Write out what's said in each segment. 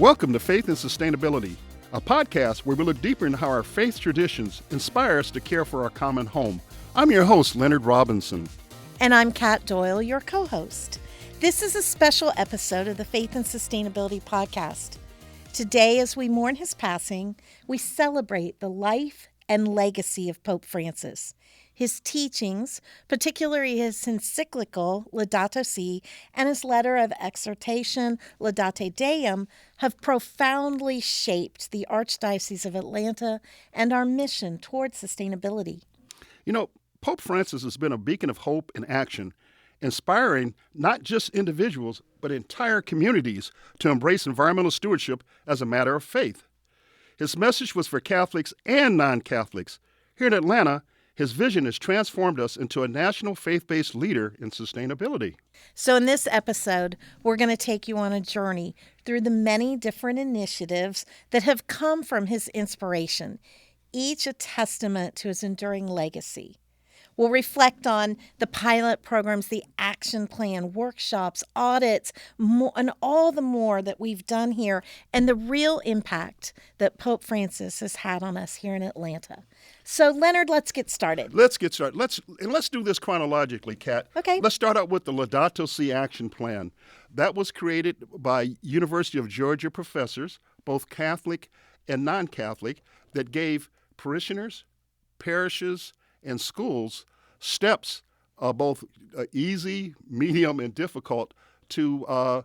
Welcome to Faith and Sustainability, a podcast where we look deeper into how our faith traditions inspire us to care for our common home. I'm your host, Leonard Robinson. And I'm Kat Doyle, your co-host. This is a special episode of the Faith and Sustainability podcast. Today, as we mourn his passing, we celebrate the life and legacy of Pope Francis. His teachings, particularly his encyclical, Laudato Si, and his letter of exhortation, Laudate Deum, have profoundly shaped the Archdiocese of Atlanta and our mission towards sustainability. You know, Pope Francis has been a beacon of hope and action, inspiring not just individuals, but entire communities to embrace environmental stewardship as a matter of faith. His message was for Catholics and non-Catholics. Here in Atlanta, his vision has transformed us into a national faith-based leader in sustainability. So in this episode, we're going to take you on a journey through the many different initiatives that have come from his inspiration, each a testament to his enduring legacy. We'll reflect on the pilot programs, the action plan, workshops, audits, and all the more that we've done here, and the real impact that Pope Francis has had on us here in Atlanta. So, Leonard, let's get started. Let's do this chronologically, Kat. Okay. Let's start out with the Laudato Si Action Plan. That was created by University of Georgia professors, both Catholic and non-Catholic, that gave parishioners, parishes, and schools steps, both easy, medium, and difficult, to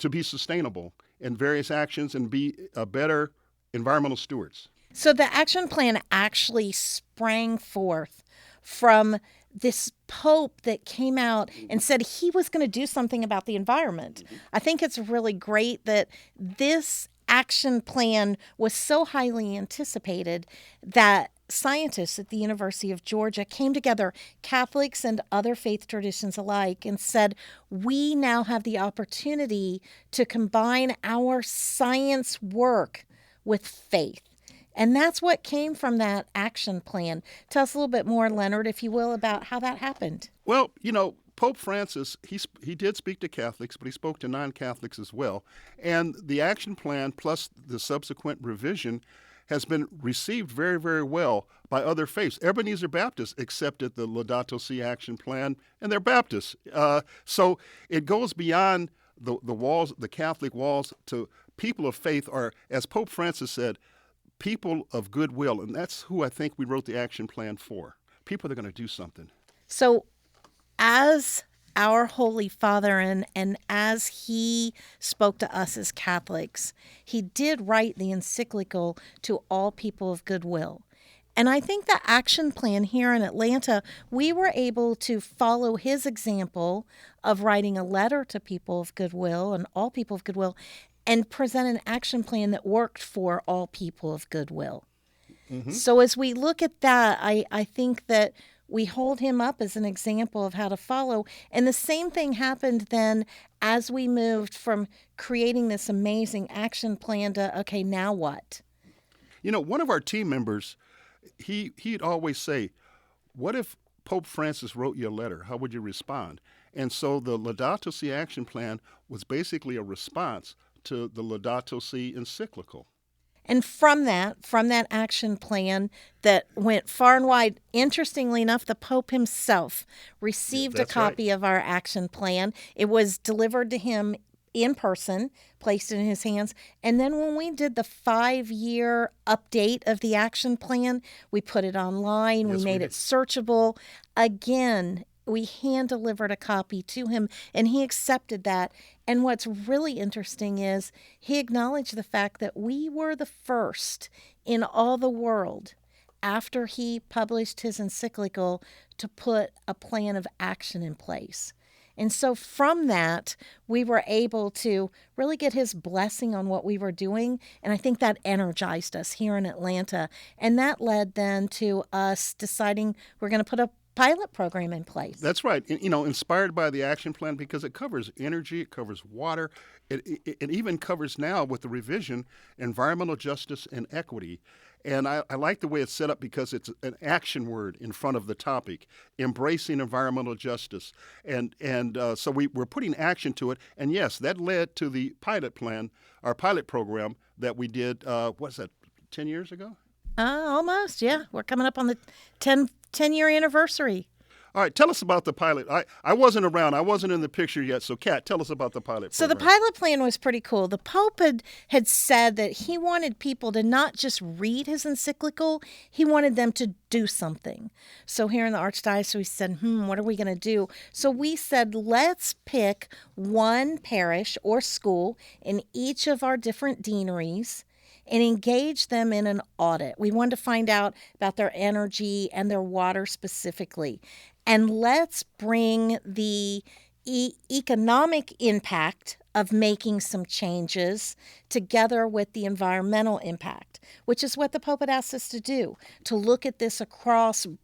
be sustainable in various actions and be better environmental stewards. So the action plan actually sprang forth from this Pope that came out and said he was going to do something about the environment. I think it's really great that this action plan was so highly anticipated that scientists at the University of Georgia came together, Catholics and other faith traditions alike, and said, we now have the opportunity to combine our science work with faith. And that's what came from that action plan. Tell us a little bit more, Leonard, if you will, about how that happened. Well, you know, Pope Francis, he did speak to Catholics, but he spoke to non-Catholics as well. And the action plan plus the subsequent revision has been received very, very well by other faiths. Ebenezer Baptists accepted the Laudato Si Action Plan, and they're Baptists. So it goes beyond the walls, the Catholic walls, to people of faith, or as Pope Francis said, people of goodwill. And that's who I think we wrote the action plan for. People that are going to do something. So as our Holy Father and as he spoke to us as Catholics, he did write the encyclical to all people of goodwill. And I think the action plan here in Atlanta, we were able to follow his example of writing a letter to people of goodwill and all people of goodwill and present an action plan that worked for all people of goodwill. Mm-hmm. So as we look at that, I think that we hold him up as an example of how to follow. And the same thing happened then as we moved from creating this amazing action plan to, okay, now what? You know, one of our team members, he'd always say, what if Pope Francis wrote you a letter? How would you respond? And so the Laudato Si Action Plan was basically a response to the Laudato Si encyclical. And from that action plan that went far and wide, interestingly enough, the Pope himself received a copy of our action plan. It was delivered to him in person, placed in his hands. And then when we did the 5-year update of the action plan, we put it online. We made it searchable. Again, we hand-delivered a copy to him, and he accepted that. And what's really interesting is he acknowledged the fact that we were the first in all the world, after he published his encyclical, to put a plan of action in place. And so from that, we were able to really get his blessing on what we were doing. And I think that energized us here in Atlanta. And that led then to us deciding we're going to put a pilot program in place. That's right. You know, inspired by the action plan, because it covers energy, it covers water, it even covers now with the revision environmental justice and equity. And I like the way it's set up because it's an action word in front of the topic, embracing environmental justice. So we're putting action to it. And yes, that led to the pilot plan, our pilot program that we did, what's that, 10 years ago? Almost, yeah. We're coming up on the 10-year anniversary. All right, tell us about the pilot. I wasn't around. I wasn't in the picture yet. So, Kat, tell us about the pilot So the program. pilot plan was pretty cool. The Pope had said that he wanted people to not just read his encyclical, he wanted them to do something. So here in the Archdiocese, we said, what are we going to do? So we said, let's pick one parish or school in each of our different deaneries and engage them in an audit. We wanted to find out about their energy and their water specifically. And let's bring the economic impact of making some changes together with the environmental impact, which is what the Pope had asked us to do, to look at this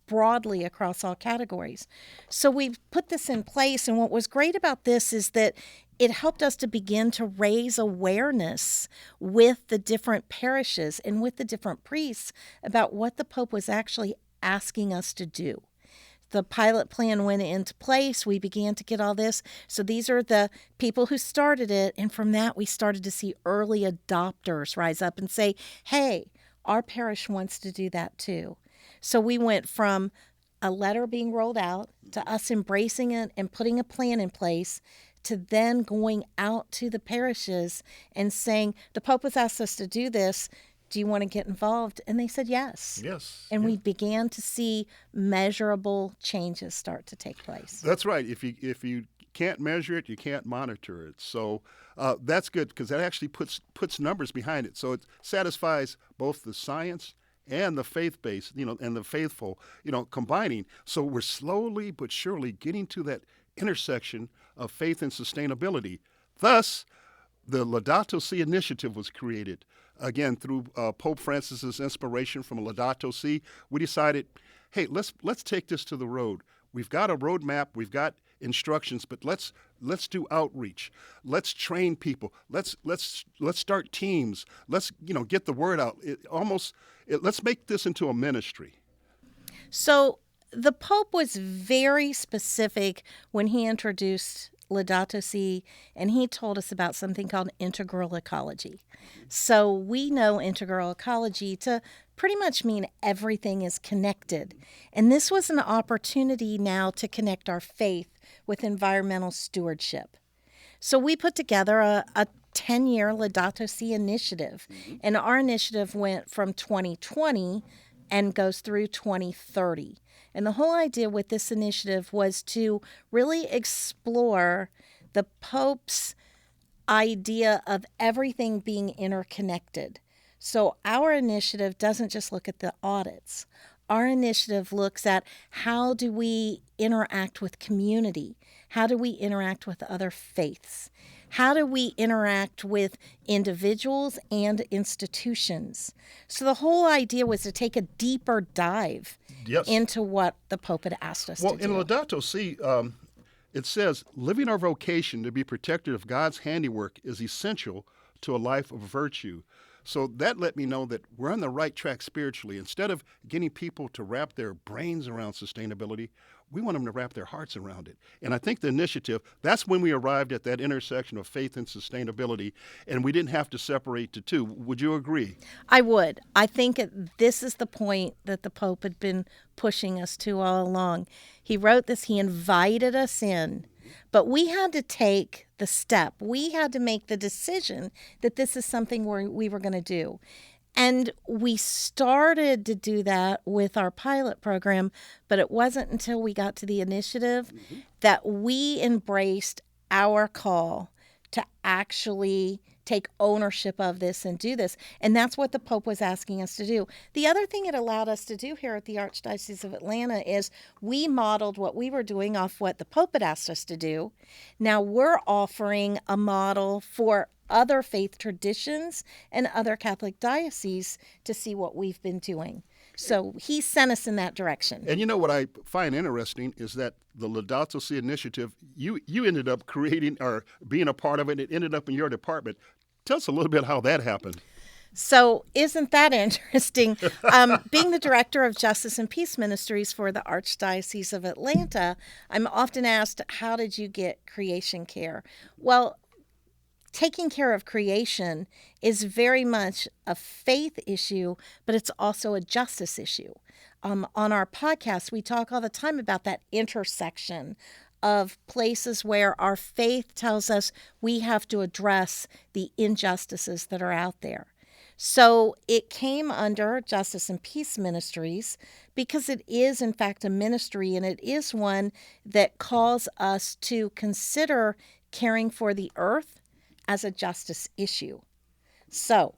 broadly across all categories. So we put this in place, and what was great about this is that it helped us to begin to raise awareness with the different parishes and with the different priests about what the Pope was actually asking us to do. The pilot plan went into place. We began to get all this. So these are the people who started it. And from that, we started to see early adopters rise up and say, hey, our parish wants to do that too. So we went from a letter being rolled out to us embracing it and putting a plan in place to then going out to the parishes and saying, the Pope has asked us to do this. Do you want to get involved? And they said yes. Yes. And we began to see measurable changes start to take place. That's right. If you can't measure it, you can't monitor it. So that's good because that actually puts numbers behind it. So it satisfies both the science and the faith-based, and the faithful, combining. So we're slowly but surely getting to that intersection of faith and sustainability. Thus, the Laudato Si initiative was created. Again, through Pope Francis's inspiration from Laudato Si, we decided, hey, let's take this to the road. We've got a roadmap, we've got instructions, but let's do outreach. Let's train people. Let's start teams. Let's get the word out. Let's make this into a ministry. So the Pope was very specific when he introduced Laudato Si, and he told us about something called integral ecology. So we know integral ecology to pretty much mean everything is connected. And this was an opportunity now to connect our faith with environmental stewardship. So we put together a 10-year Laudato Si initiative, and our initiative went from 2020 and goes through 2030. And the whole idea with this initiative was to really explore the Pope's idea of everything being interconnected. So our initiative doesn't just look at the audits. Our initiative looks at how do we interact with community? How do we interact with other faiths? How do we interact with individuals and institutions? So the whole idea was to take a deeper dive into what the Pope had asked us to do. Well, in Laudato Si, it says, living our vocation to be protected of God's handiwork is essential to a life of virtue. So that let me know that we're on the right track spiritually. Instead of getting people to wrap their brains around sustainability, we want them to wrap their hearts around it. And I think the initiative, that's when we arrived at that intersection of faith and sustainability, and we didn't have to separate the two. Would you agree? I would. I think this is the point that the Pope had been pushing us to all along. He wrote this, he invited us in, but we had to take the step. We had to make the decision that this is something we were going to do. And we started to do that with our pilot program, but it wasn't until we got to the initiative that we embraced our call to actually take ownership of this and do this. And that's what the Pope was asking us to do. The other thing it allowed us to do here at the Archdiocese of Atlanta is we modeled what we were doing off what the Pope had asked us to do. Now we're offering a model for other faith traditions and other Catholic dioceses to see what we've been doing. So he sent us in that direction. And you know what I find interesting is that the Laudato Si initiative, you ended up creating or being a part of it. It ended up in your department. Tell us a little bit how that happened. So, isn't that interesting? Being the director of Justice and Peace Ministries for the Archdiocese of Atlanta, I'm often asked, how did you get creation care? Well, taking care of creation is very much a faith issue, but it's also a justice issue. On our podcast, we talk all the time about that intersection of places where our faith tells us we have to address the injustices that are out there. So it came under Justice and Peace Ministries because it is, in fact, a ministry, and it is one that calls us to consider caring for the earth as a justice issue. So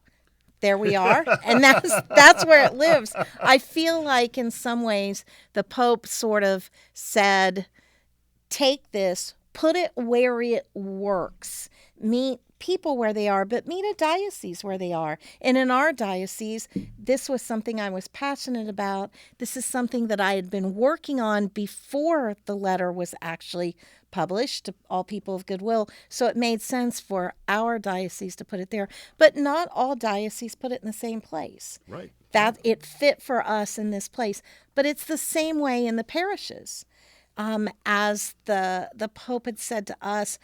there we are, and that's where it lives. I feel like in some ways the Pope sort of said, take this, put it where it works, meet people where they are, but meet a diocese where they are. And in our diocese, this was something I was passionate about. This is something that I had been working on before the letter was actually published to all people of goodwill. So it made sense for our diocese to put it there. But not all dioceses put it in the same place. Right. That it fit for us in this place. But it's the same way in the parishes. As the Pope had said to us,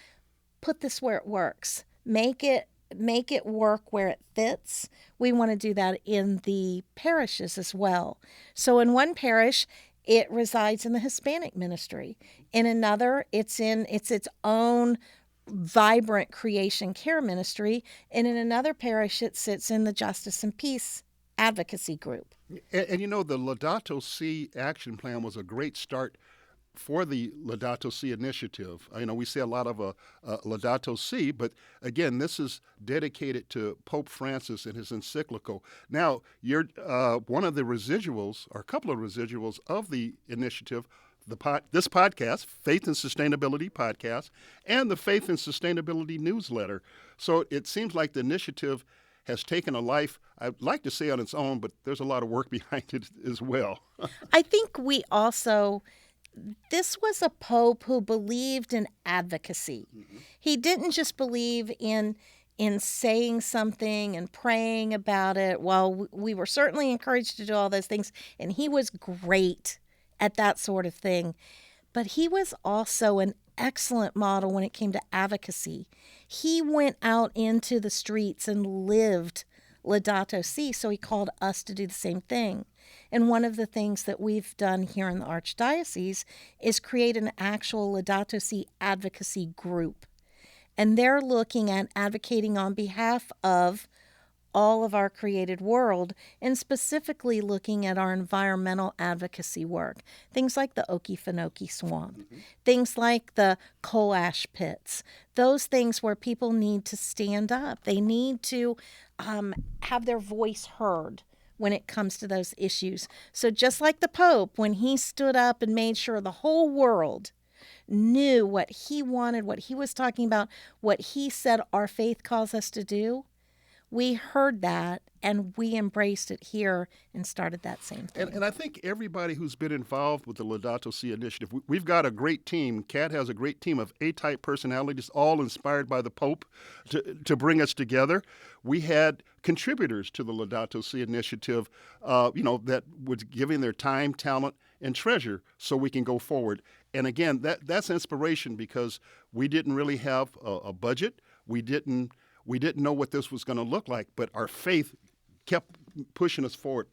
put this where it works. Make it work where it fits. We want to do that in the parishes as well. So in one parish, it resides in the Hispanic ministry. In another, it's its own vibrant creation care ministry. And in another parish, it sits in the Justice and Peace advocacy group. And the Laudato Si Action Plan was a great start for the Laudato Si initiative. We say a lot of Laudato Si, but again, this is dedicated to Pope Francis and his encyclical. Now, you're one of the residuals, or a couple of residuals of the initiative, this podcast, Faith and Sustainability podcast, and the Faith and Sustainability newsletter. So it seems like the initiative has taken a life, I'd like to say on its own, but there's a lot of work behind it as well. I think this was a pope who believed in advocacy. Mm-hmm. He didn't just believe in saying something and praying about it. Well, we were certainly encouraged to do all those things, and he was great at that sort of thing. But he was also an excellent model when it came to advocacy. He went out into the streets and lived Laudato Si, so he called us to do the same thing. And one of the things that we've done here in the Archdiocese is create an actual Laudato Si advocacy group. And they're looking at advocating on behalf of all of our created world, and specifically looking at our environmental advocacy work. Things like the Okefenokee Swamp, mm-hmm. things like the coal ash pits, those things where people need to stand up. They need to have their voice heard when it comes to those issues. So just like the Pope, when he stood up and made sure the whole world knew what he wanted, what he was talking about, what he said our faith calls us to do, we heard that and we embraced it here and started that same thing. And I think everybody who's been involved with the Laudato Si initiative, we've got a great team. Kat has a great team of A-type personalities, all inspired by the Pope to bring us together. We had contributors to the Laudato Si initiative, that was giving their time, talent, and treasure so we can go forward. And again, that's inspiration because we didn't really have a budget. We didn't know what this was going to look like, but our faith kept pushing us forward.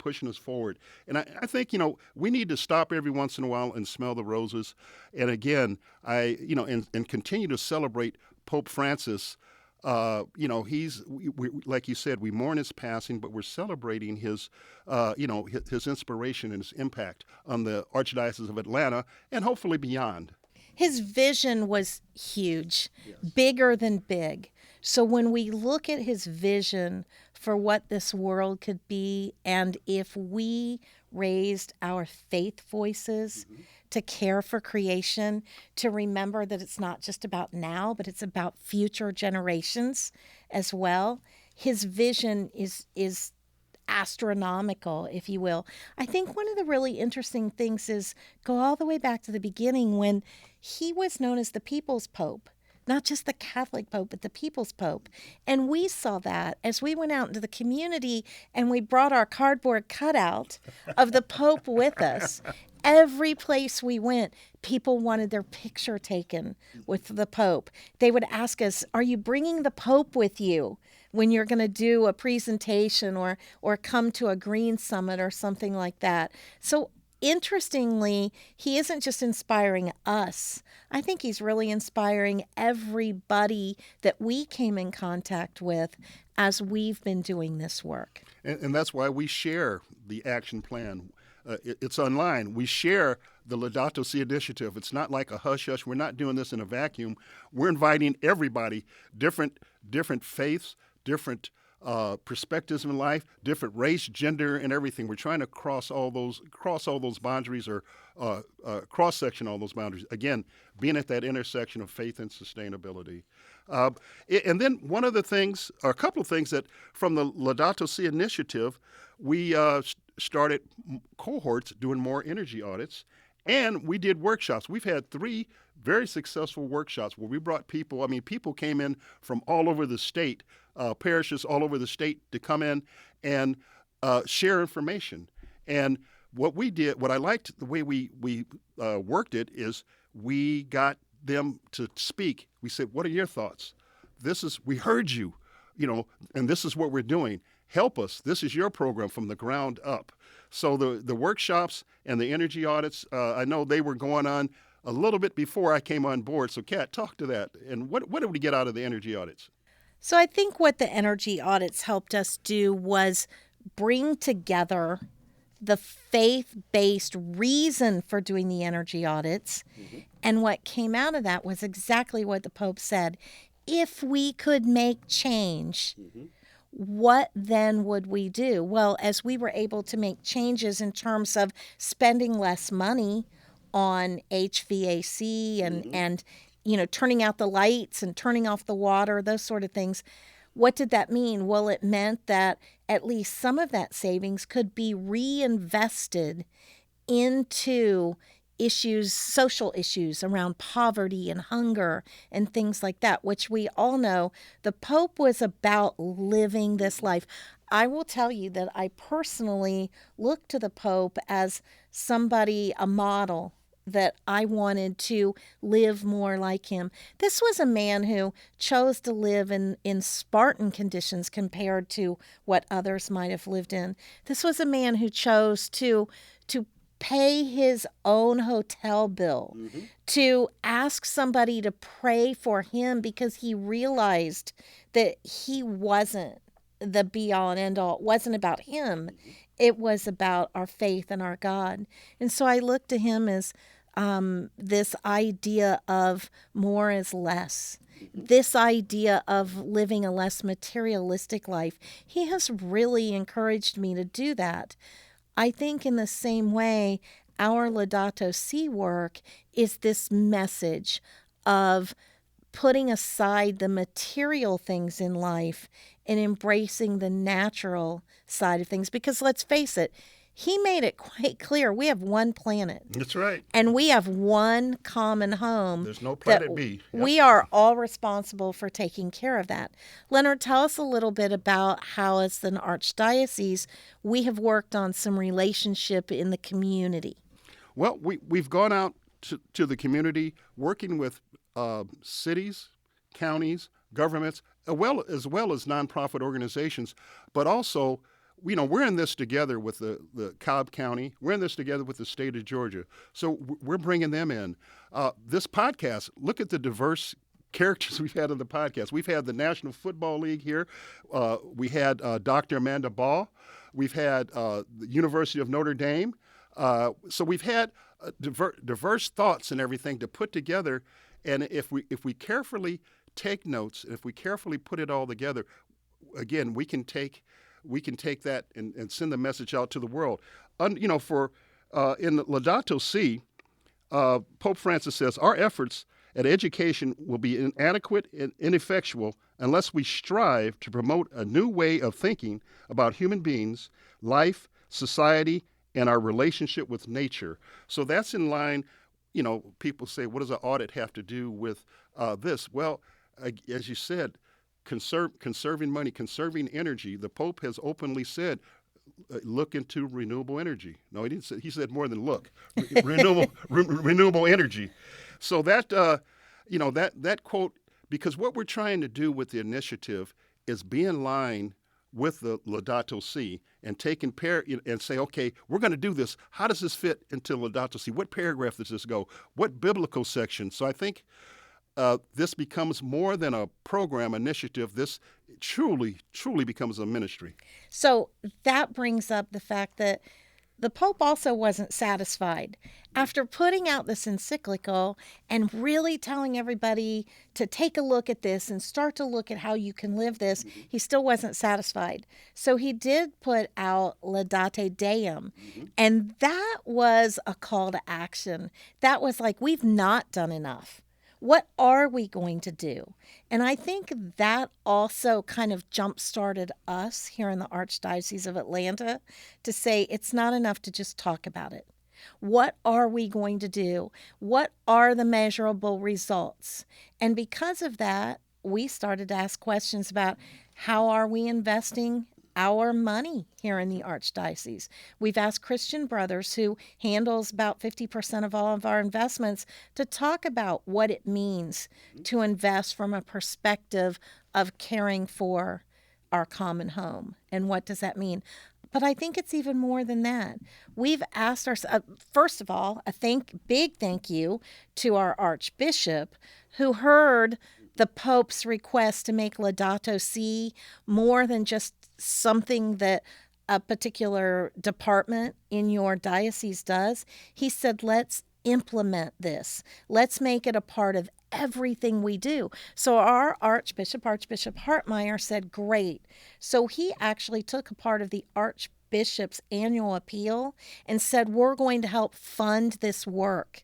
And I think, we need to stop every once in a while and smell the roses. And again, and continue to celebrate Pope Francis. We, like you said, we mourn his passing, but we're celebrating his inspiration and his impact on the Archdiocese of Atlanta and hopefully beyond. His vision was huge, yes. Bigger than big. So when we look at his vision for what this world could be, and if we raised our faith voices mm-hmm. to care for creation, to remember that it's not just about now, but it's about future generations as well, his vision is astronomical, if you will. I think one of the really interesting things is go all the way back to the beginning when he was known as the People's Pope. not just the Catholic Pope, but the people's Pope. And we saw that as we went out into the community and we brought our cardboard cutout of the Pope with us. Every place we went, people wanted their picture taken with the Pope. They would ask us, are you bringing the Pope with you when you're going to do a presentation or come to a green summit or something like that? So interestingly, he isn't just inspiring us. I think he's really inspiring everybody that we came in contact with as we've been doing this work. And that's why we share the action plan. It's online. We share the Laudato Si initiative. It's not like a hush-hush. We're not doing this in a vacuum. We're inviting everybody, different faiths, different perspectives in life, different race, gender, and everything. We're trying to cross all those boundaries or cross-section all those boundaries. Again, being at that intersection of faith and sustainability. And then one of the things, or a couple of things that from the Laudato Si initiative, we started cohorts doing more energy audits, and we did workshops. We've had 3 very successful workshops where we brought people. I mean, people came in from all over the state, parishes all over the state to come in and share information. And what we did, what I liked the way we worked it is we got them to speak. We said, "What are your thoughts? We heard you, and this is what we're doing. Help us. This is your program from the ground up." So the workshops and the energy audits, I know they were going on a little bit before I came on board. So Kat, talk to that. And what did we get out of the energy audits? So I think what the energy audits helped us do was bring together the faith-based reason for doing the energy audits. Mm-hmm. And what came out of that was exactly what the Pope said. If we could make change, mm-hmm. what then would we do? Well, as we were able to make changes in terms of spending less money on HVAC and, mm-hmm. and turning out the lights and turning off the water, those sort of things. What did that mean? Well, it meant that at least some of that savings could be reinvested into social issues around poverty and hunger and things like that, which we all know the Pope was about living this life. I will tell you that I personally look to the Pope as somebody, a model that I wanted to live more like him. This was a man who chose to live in Spartan conditions compared to what others might have lived in. This was a man who chose to pay his own hotel bill, mm-hmm. to ask somebody to pray for him because he realized that he wasn't the be-all and end-all. It wasn't about him. Mm-hmm. It was about our faith and our God. And so I look to him as this idea of more is less, mm-hmm. this idea of living a less materialistic life. He has really encouraged me to do that. I think in the same way, our Laudato Si work is this message of putting aside the material things in life and embracing the natural side of things. Because let's face it, he made it quite clear we have one planet. That's right. And we have one common home. There's no planet B. Yep. We are all responsible for taking care of that. Leonard, tell us a little bit about how, as an archdiocese, we have worked on some relationship in the community. Well, we've gone out to the community, working with cities, counties, governments, as well as nonprofit organizations, but also we're in this together with the Cobb County. We're in this together with the state of Georgia. So we're bringing them in. This podcast, look at the diverse characters we've had on the podcast. We've had the National Football League here. We had Dr. Amanda Ball. We've had the University of Notre Dame. So we've had diverse thoughts and everything to put together. And if we carefully take notes, if we carefully put it all together, again, we can take that and send the message out to the world. In Laudato Si, Pope Francis says, our efforts at education will be inadequate and ineffectual unless we strive to promote a new way of thinking about human beings, life, society, and our relationship with nature. So that's in line people say, what does an audit have to do with this? Well, as you said, conserving money, conserving energy. The Pope has openly said, look into renewable energy. No, he didn't say. He said more than look. Renewable energy. So that quote, because what we're trying to do with the initiative is be in line with the Laudato Si and taking and say, okay, we're going to do this. How does this fit into Laudato Si? What paragraph does this go? What biblical section? So I think this becomes more than a program initiative. This truly becomes a ministry. So that brings up the fact that the Pope also wasn't satisfied. After putting out this encyclical and really telling everybody to take a look at this and start to look at how you can live this, he still wasn't satisfied. So he did put out Laudate Deum, and that was a call to action. That was like, we've not done enough. What are we going to do? And I think that also kind of jump-started us here in the Archdiocese of Atlanta to say it's not enough to just talk about it. What are we going to do? What are the measurable results? And because of that, we started to ask questions about how are we investing our money here in the Archdiocese. We've asked Christian Brothers, who handles about 50% of all of our investments, to talk about what it means to invest from a perspective of caring for our common home. And what does that mean? But I think it's even more than that. We've asked ourselves, first of all, big thank you to our Archbishop, who heard the Pope's request to make Laudato Si more than just something that a particular department in your diocese does. He said, let's implement this. Let's make it a part of everything we do. So our Archbishop Hartmeyer, said, great. So he actually took a part of the Archbishop's annual appeal and said, we're going to help fund this work.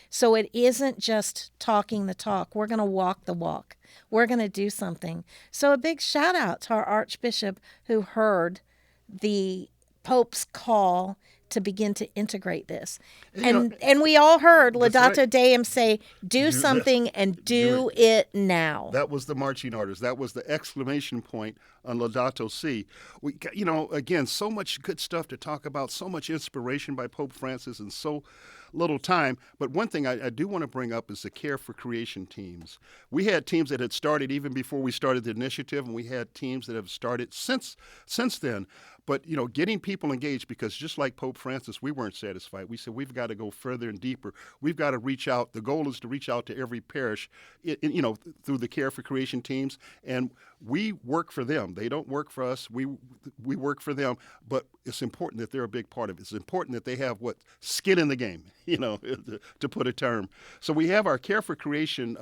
So it isn't just talking the talk. We're going to walk the walk. We're going to do something. So a big shout out to our Archbishop, who heard the Pope's call to begin to integrate this. And we all heard Laudato Deum say, do something and do it now. That was the marching orders. That was the exclamation point on Laudato Si. Again, so much good stuff to talk about, so much inspiration by Pope Francis and so little time. But one thing I do want to bring up is the Care for Creation teams. We had teams that had started even before we started the initiative, and we had teams that have started since then. But, getting people engaged, because just like Pope Francis, we weren't satisfied. We said we've got to go further and deeper. We've got to reach out. The goal is to reach out to every parish, through the Care for Creation teams. And we work for them. They don't work for us. We work for them. But it's important that they're a big part of it. It's important that they have skin in the game, to put a term. So we have our Care for Creation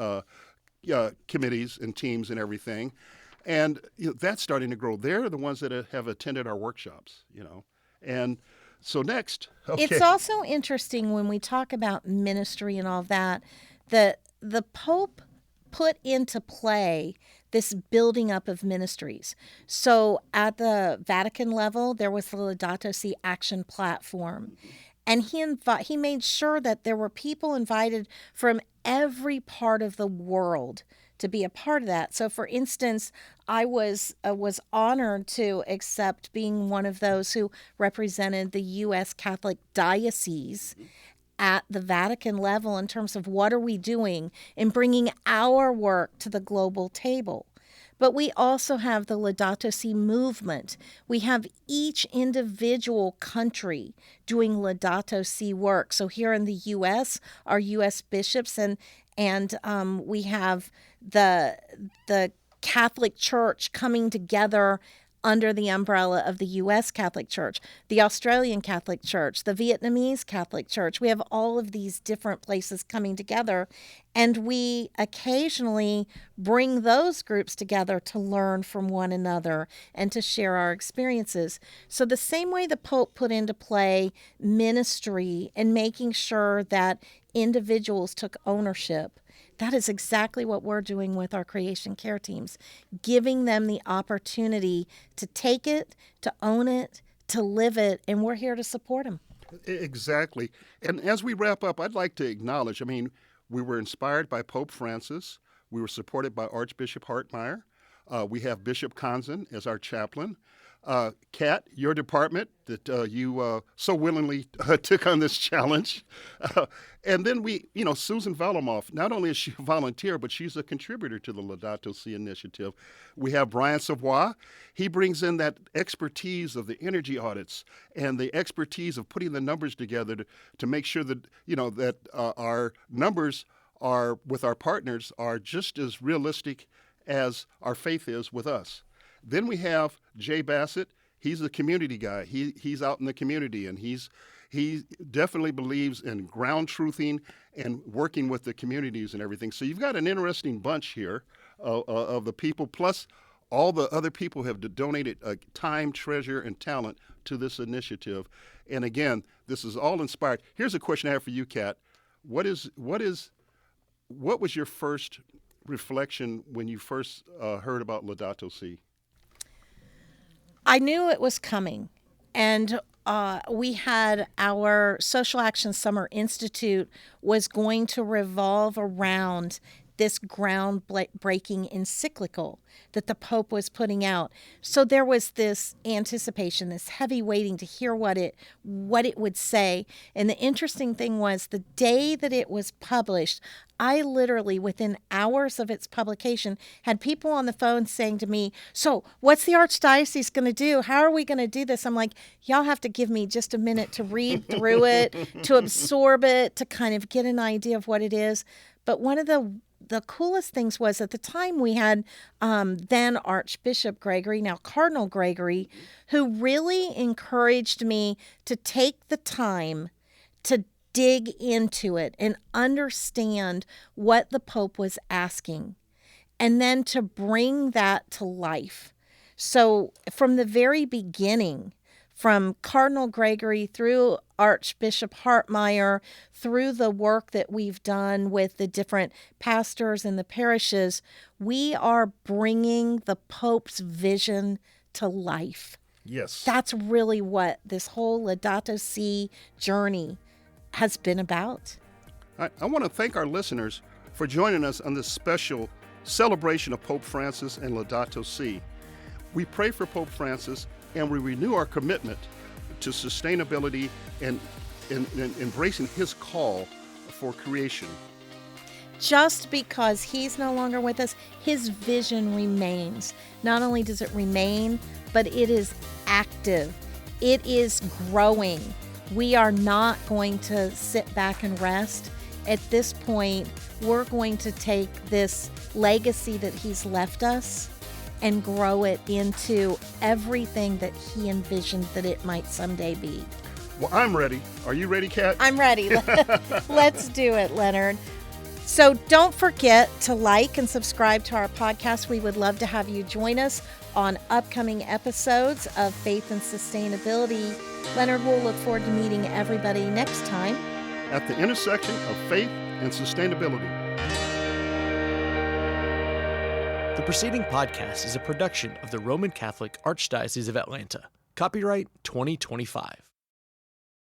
committees and teams and everything. And that's starting to grow. They're the ones that have attended our workshops, And so next. Okay. It's also interesting when we talk about ministry and all that, that the Pope put into play this building up of ministries. So at the Vatican level, there was the Laudato Si Action Platform. And he made sure that there were people invited from every part of the world to be a part of that. So, for instance, I was honored to accept being one of those who represented the U.S. Catholic Diocese at the Vatican level in terms of what are we doing in bringing our work to the global table. But we also have the Laudato Si movement. We have each individual country doing Laudato Si work. So here in the U.S., our U.S. bishops and we have the Catholic Church coming together under the umbrella of the U.S. Catholic Church, the Australian Catholic Church, the Vietnamese Catholic Church. We have all of these different places coming together, and we occasionally bring those groups together to learn from one another and to share our experiences. So the same way the Pope put into play ministry and making sure that individuals took ownership, that is exactly what we're doing with our creation care teams, giving them the opportunity to take it, to own it, to live it, and we're here to support them. Exactly. And as we wrap up, I'd like to acknowledge, we were inspired by Pope Francis. We were supported by Archbishop Hartmeyer. We have Bishop Kanzen as our chaplain. Kat, your department that you so willingly took on this challenge. And then Susan Valamoff, not only is she a volunteer, but she's a contributor to the Laudato Si initiative. We have Brian Savoy. He brings in that expertise of the energy audits and the expertise of putting the numbers together to make sure that, that our numbers are with our partners are just as realistic as our faith is with us. Then we have Jay Bassett. He's the community guy. He's out in the community, and he definitely believes in ground truthing and working with the communities and everything. So you've got an interesting bunch here of the people, plus all the other people have donated time, treasure, and talent to this initiative. And again, this is all inspired. Here's a question I have for you, Kat. What was your first reflection when you first heard about Laudato Si? I knew it was coming, and we had our Social Action Summer Institute was going to revolve around this groundbreaking encyclical that the Pope was putting out. So there was this anticipation, this heavy waiting to hear what it would say. And the interesting thing was the day that it was published, I literally, within hours of its publication, had people on the phone saying to me, so what's the Archdiocese going to do? How are we going to do this? I'm like, y'all have to give me just a minute to read through it, to absorb it, to kind of get an idea of what it is. But one of the coolest things was at the time we had then Archbishop Gregory, now Cardinal Gregory, who really encouraged me to take the time to dig into it and understand what the Pope was asking, and then to bring that to life. So from the very beginning, from Cardinal Gregory through Archbishop Hartmeyer, through the work that we've done with the different pastors in the parishes, we are bringing the Pope's vision to life. Yes. That's really what this whole Laudato Si journey has been about. I want to thank our listeners for joining us on this special celebration of Pope Francis and Laudato Si. We pray for Pope Francis, and we renew our commitment to sustainability and embracing his call for creation. Just because he's no longer with us, his vision remains. Not only does it remain, but it is active. It is growing. We are not going to sit back and rest. At this point, we're going to take this legacy that he's left us and grow it into everything that he envisioned that it might someday be. Well, I'm ready. Are you ready, Kat? I'm ready. Let's do it, Leonard. So don't forget to like and subscribe to our podcast. We would love to have you join us on upcoming episodes of Faith and Sustainability. Leonard, we'll look forward to meeting everybody next time at the intersection of faith and sustainability. The preceding podcast is a production of the Roman Catholic Archdiocese of Atlanta. Copyright 2025.